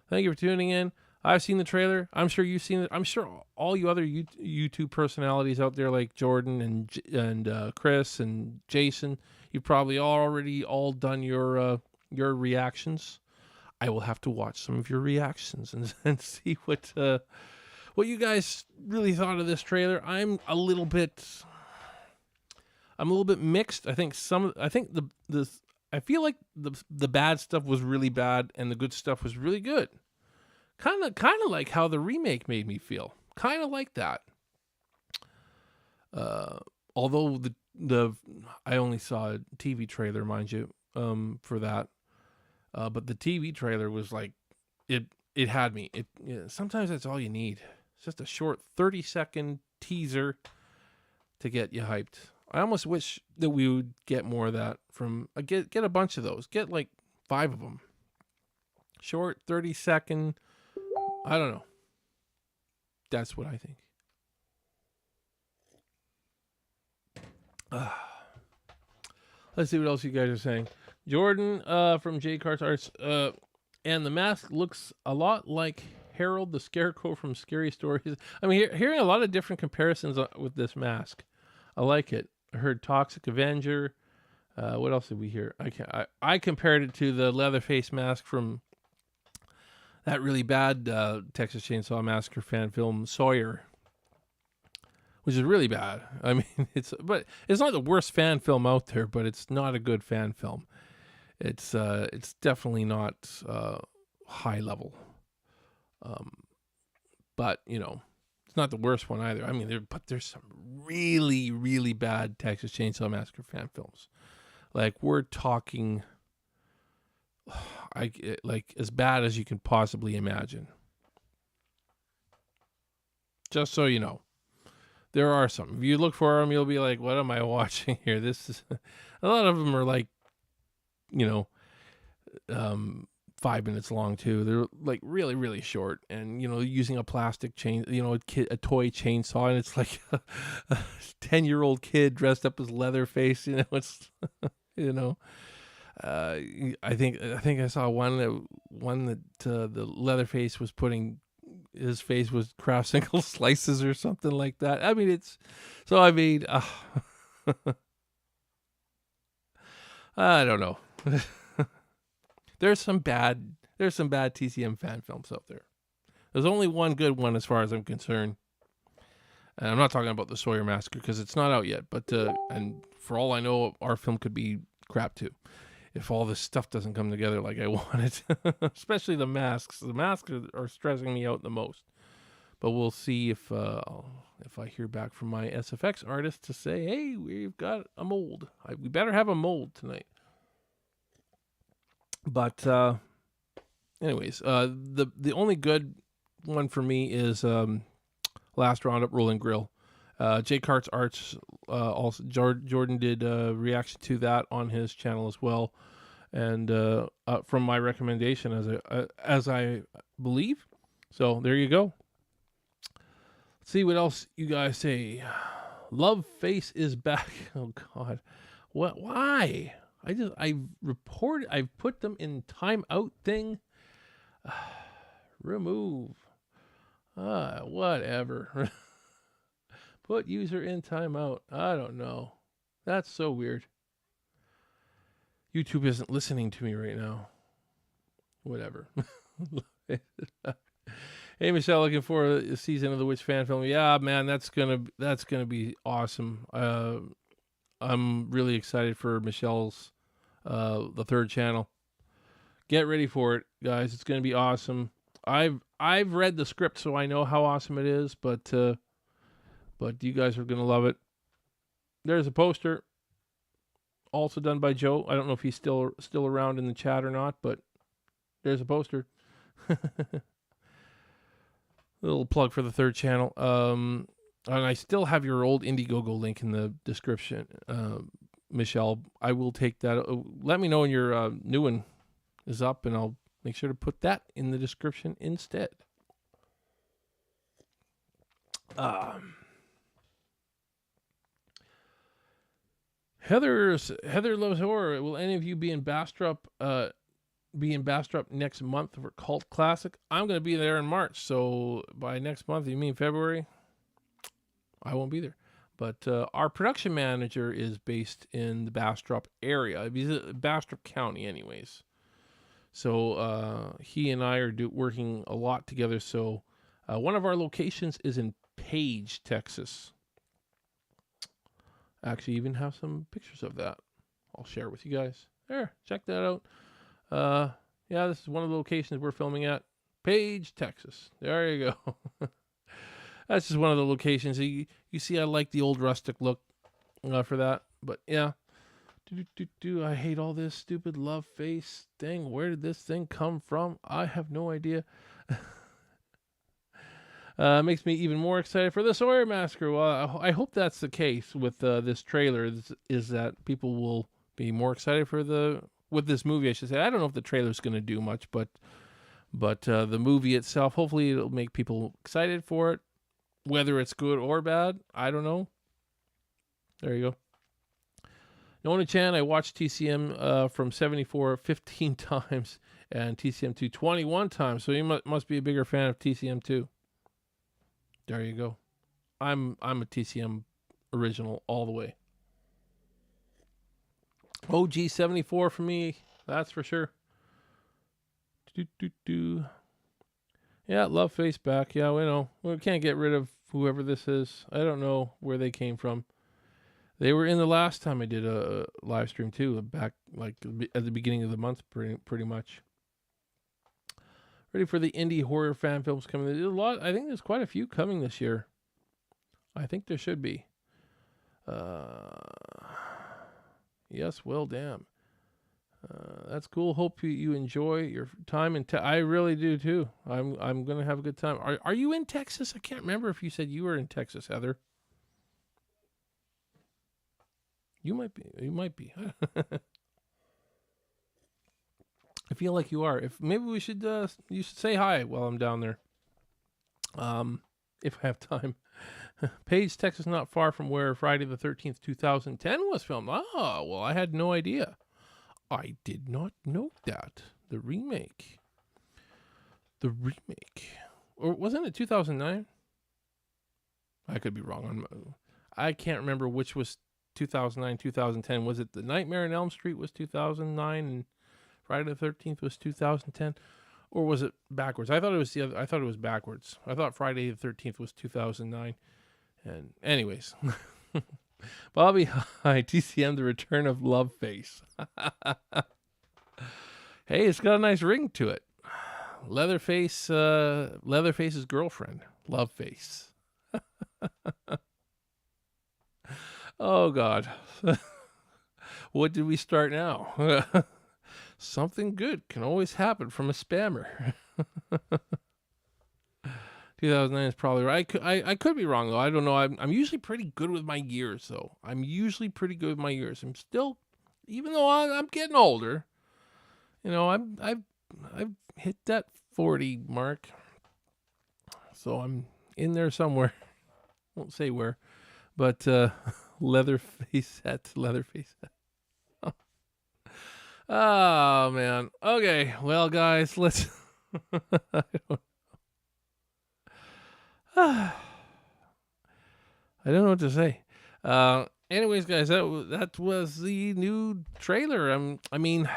Thank you for tuning in. I've seen the trailer. I'm sure you've seen it. I'm sure all you other YouTube personalities out there like Jordan and Chris and Jason, you've probably already all done your reactions. I will have to watch some of your reactions and see what you guys really thought of this trailer. I'm a little bit mixed. I feel like the bad stuff was really bad and the good stuff was really good. Kind of like how the remake made me feel. Kind of like that. Although I only saw a TV trailer, mind you, for that. But the TV trailer was like, it had me. Sometimes that's all you need. It's just a short 30-second teaser to get you hyped. I almost wish that we would get more of that from get a bunch of those. Get like 5 of them. Short 30-second. I don't know. That's what I think. Let's see what else you guys are saying. Jordan from J Carts Arts and The Mask looks a lot like Harold the Scarecrow from Scary Stories. I mean, hearing a lot of different comparisons with this mask. I like it. I heard Toxic Avenger. What else did we hear? I compared it to the Leatherface mask from that really bad Texas Chainsaw Massacre fan film Sawyer, which is really bad. I mean, it's not the worst fan film out there, but it's not a good fan film. It's definitely not high level. But it's not the worst one either. I mean, there's some really, really bad Texas Chainsaw Massacre fan films. Like, we're talking, like as bad as you can possibly imagine. Just so you know, there are some. If you look for them, you'll be like, "What am I watching here?" This is a lot of them are like, 5 minutes long too. They're like really, really short, and using a plastic chain, a toy chainsaw, and it's like a 10-year-old kid dressed up as Leatherface. It's I think I saw one that the Leatherface was putting his face was Kraft single slices or something like that. I mean, I don't know. There's some bad TCM fan films out there. There's only one good one as far as I'm concerned. And I'm not talking about the Sawyer Massacre because it's not out yet. But and for all I know, our film could be crap too, if all this stuff doesn't come together like I want it. Especially the masks. The masks are stressing me out the most. But we'll see if I hear back from my SFX artist to say, hey, we've got a mold. We better have a mold tonight. But anyways, the only good one for me is Last Roundup Rolling Grill. J Carts Arts also Jordan did a reaction to that on his channel as well, and from my recommendation as I believe. So there you go. Let's see what else you guys say. Love Face is back. Oh God, what? Why? I've put them in timeout thing. Remove. Whatever. Put user in timeout. I don't know. That's so weird. YouTube isn't listening to me right now. Whatever. Hey Michelle, looking for a season of the Witch fan film. Yeah, man, that's gonna be awesome. I'm really excited for Michelle's the third channel. Get ready for it, guys. It's gonna be awesome. I've read the script, so I know how awesome it is, but you guys are gonna love it. There's a poster, also done by Joe. I don't know if he's still around in the chat or not, but there's a poster. Little plug for the third channel. And I still have your old Indiegogo link in the description, Michelle. I will take that. Let me know when your new one is up, and I'll make sure to put that in the description instead. Heather loves horror. Will any of you be in Bastrop? Next month for Cult Classic? I'm going to be there in March. So by next month, you mean February? I won't be there. But our production manager is based in the Bastrop area. He's Bastrop County, anyways. So he and I are working a lot together. So one of our locations is in Page, Texas. I actually even have some pictures of that. I'll share with you guys. There, check that out. Yeah, this is one of the locations we're filming at. Page, Texas. There you go. That's just one of the locations. You see, I like the old rustic look for that. But yeah. I hate all this stupid love face thing. Where did this thing come from? I have no idea. Makes me even more excited for the Sawyer Massacre. Well, I hope that's the case with this trailer. Is that people will be more excited for with this movie, I should say. I don't know if the trailer's going to do much, but the movie itself, hopefully it'll make people excited for it. Whether it's good or bad, I don't know. There you go. Nona Chan, I watched TCM from 74 15 times and TCM 2 21 times, so you must be a bigger fan of TCM 2. There you go. I'm a TCM original all the way. OG 74 for me, that's for sure. Yeah, love face back. Yeah, we know. We can't get rid of whoever this is. I don't know where they came from. They were in the last time I did a live stream too, back like at the beginning of the month, pretty much. Ready for the indie horror fan films coming. There's a lot. I think there's quite a few coming this year. I think there should be. Yes, well, damn. That's cool. Hope you enjoy your time in I really do too. I'm gonna have a good time. Are you in Texas? I can't remember if you said you were in Texas, Heather. You might be. You might be. I feel like you are. If maybe we should you should say hi while I'm down there. If I have time. Page, Texas, not far from where Friday the 13th, 2010 was filmed. Oh, well, I had no idea. I did not know that. The remake. Or wasn't it 2009? I could be wrong. I can't remember which was 2009, 2010. Was it The Nightmare on Elm Street was 2009 and Friday the 13th was 2010? Or was it backwards? I thought it was I thought it was backwards. I thought Friday the 13th was 2009. And anyways, Bobby, hi, TCM, the return of Love Face. Hey, it's got a nice ring to it. Leatherface's girlfriend, Love Face. Oh God, what did we start now? Something good can always happen from a spammer. 2009 is probably right. I could be wrong though. I don't know. I'm usually pretty good with my years though. I'm still, even though I'm getting older, you know, I've hit that 40 mark, so I'm in there somewhere. Won't say where, but Leatherface hat. Oh man. Okay. Well, guys, let's. I don't know what to say. Anyways, guys, that was the new trailer. I mean,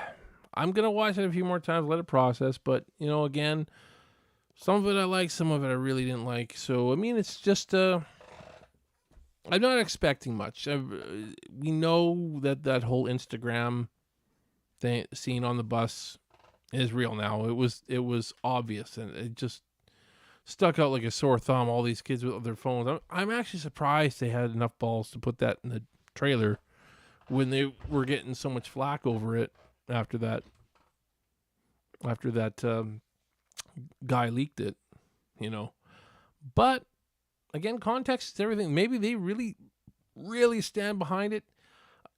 I'm gonna watch it a few more times, let it process. But you know, again, Some of it I like, some of it I really didn't like. So, I mean, it's just, I'm not expecting much. We know that whole Instagram thing, scene on the bus is real now. It was obvious, and it just stuck out like a sore thumb. All these kids with their phones. I'm actually surprised they had enough balls to put that in the trailer when they were getting so much flack over it after that guy leaked it, you know. But again, context is everything. Maybe they really, really stand behind it.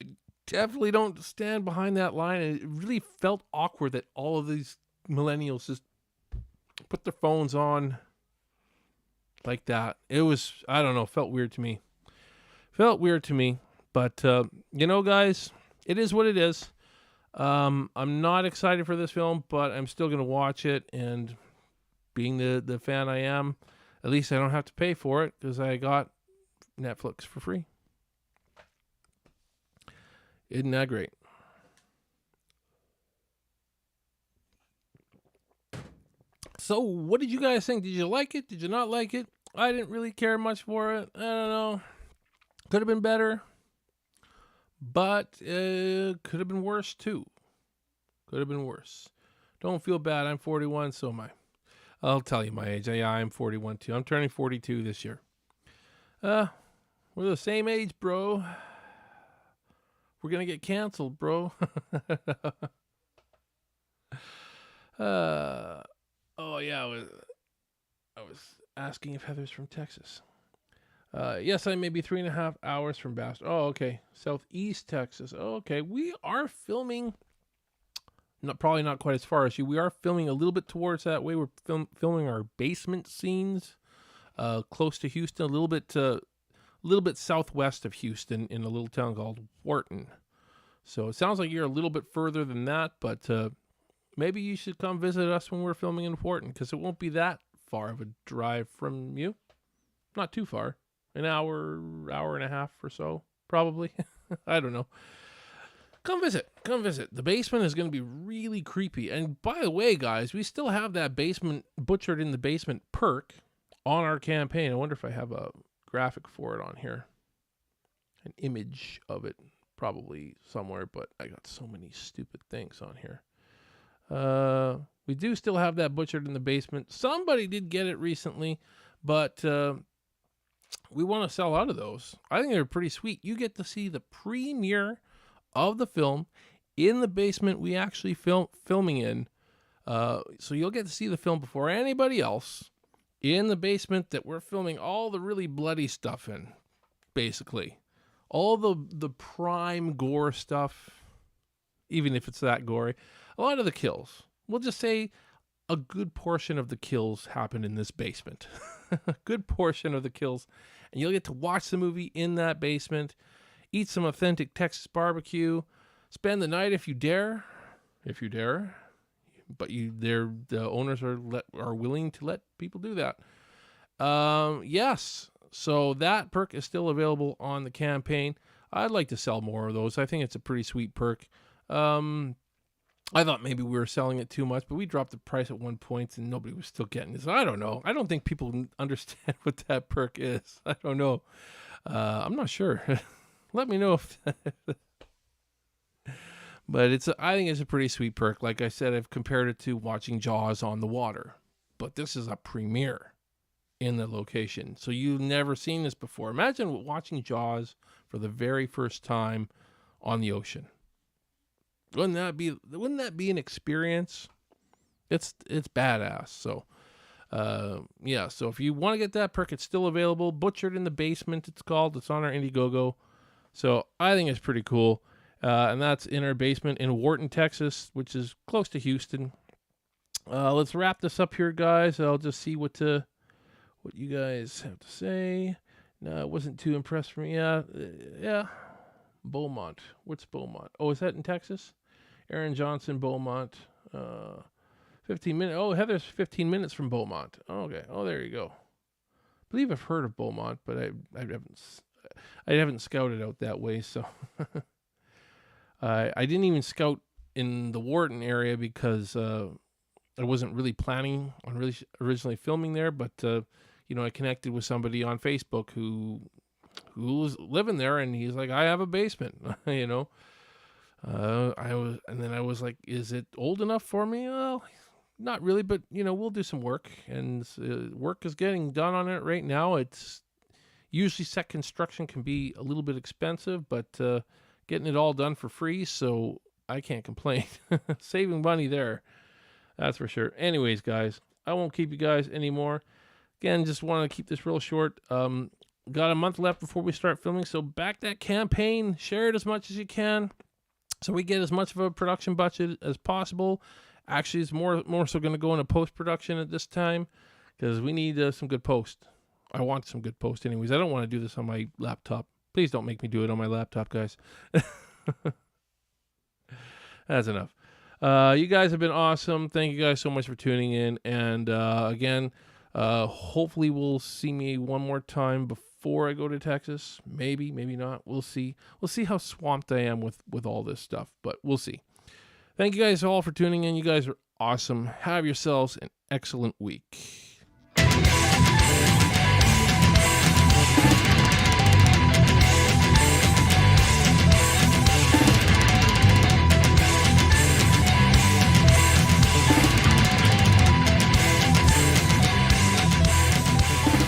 I definitely don't stand behind that line. And it really felt awkward that all of these millennials just put their phones on like that. It was, I don't know, felt weird to me. But, you know, guys, it is what it is. I'm not excited for this film, but I'm still going to watch it. And being the fan I am, at least I don't have to pay for it because I got Netflix for free. Isn't that great? So, what did you guys think? Did you like it? Did you not like it? I didn't really care much for it. I don't know. Could have been better. But could have been worse, too. Could have been worse. Don't feel bad. I'm 41, so am I. I'll tell you my age. Yeah, I'm 41, too. I'm turning 42 this year. We're the same age, bro. We're going to get canceled, bro. Oh, yeah. I was asking if Heather's from Texas. Yes, I may be 3.5 hours from Bastrop. Oh, okay. Southeast Texas. Oh, okay. We are filming, probably not quite as far as you. We are filming a little bit towards that way. We're filming our basement scenes close to Houston, a little bit southwest of Houston in a little town called Wharton. So it sounds like you're a little bit further than that, but maybe you should come visit us when we're filming in Wharton because it won't be that far of a drive from you. Not too far. An hour and a half or so, probably. I don't know. Come visit. The basement is going to be really creepy. And by the way, guys, we still have that basement, butchered in the basement perk on our campaign. I wonder if I have a graphic for it on here. An image of it, probably somewhere, but I got so many stupid things on here. We do still have that butchered in the basement. Somebody did get it recently, but we want to sell out of those. I think they're pretty sweet. You get to see the premiere of the film in the basement we actually filming in. So you'll get to see the film before anybody else in the basement that we're filming all the really bloody stuff in, basically. All the prime gore stuff, even if it's that gory. A lot of the kills. We'll just say a good portion of the kills happen in this basement. A good portion of the kills. And you'll get to watch the movie in that basement, eat some authentic Texas barbecue, spend the night if you dare. But the owners are willing to let people do that. Yes. So that perk is still available on the campaign. I'd like to sell more of those. I think it's a pretty sweet perk. I thought maybe we were selling it too much, but we dropped the price at one point and nobody was still getting it. So I don't know. I don't think people understand what that perk is. I don't know. I'm not sure. Let me know if but I think it's a pretty sweet perk. Like I said, I've compared it to watching Jaws on the water, but this is a premiere in the location. So you've never seen this before. Imagine watching Jaws for the very first time on the ocean. Wouldn't that be an experience? It's badass. So yeah, so if you want to get that perk, it's still available. Butchered in the Basement, it's called. It's on our Indiegogo. So I think it's pretty cool. And that's in our basement in Wharton, Texas, which is close to Houston. Let's wrap this up here, guys. I'll just see what you guys have to say. No, I wasn't too impressed from me. Yeah. Beaumont. What's Beaumont? Oh, is that in Texas? Aaron Johnson, Beaumont. 15 minutes. Oh, Heather's 15 minutes from Beaumont. Okay. Oh, there you go. I believe I've heard of Beaumont, but I haven't scouted out that way, so I didn't even scout in the Wharton area because I wasn't really planning on really originally filming there, but I connected with somebody on Facebook who was living there, and he's like, I have a basement. I was like, is it old enough for me? Well, not really, but we'll do some work, and work is getting done on it right now. It's usually set construction can be a little bit expensive, but getting it all done for free, so I can't complain. Saving money there, that's for sure. Anyways, guys, I won't keep you guys anymore. Again, just want to keep this real short. Got a month left before we start filming, so back that campaign, share it as much as you can, so we get as much of a production budget as possible. Actually, it's more so going to go into post-production at this time, because we need some good post. I want some good post anyways. I don't want to do this on my laptop. Please don't make me do it on my laptop, guys. That's enough. You guys have been awesome. Thank you guys so much for tuning in. And again, hopefully we'll see me one more time before I go to Texas. Maybe not. We'll see. We'll see how swamped I am with all this stuff, but we'll see. Thank you guys all for tuning in. You guys are awesome. Have yourselves an excellent week.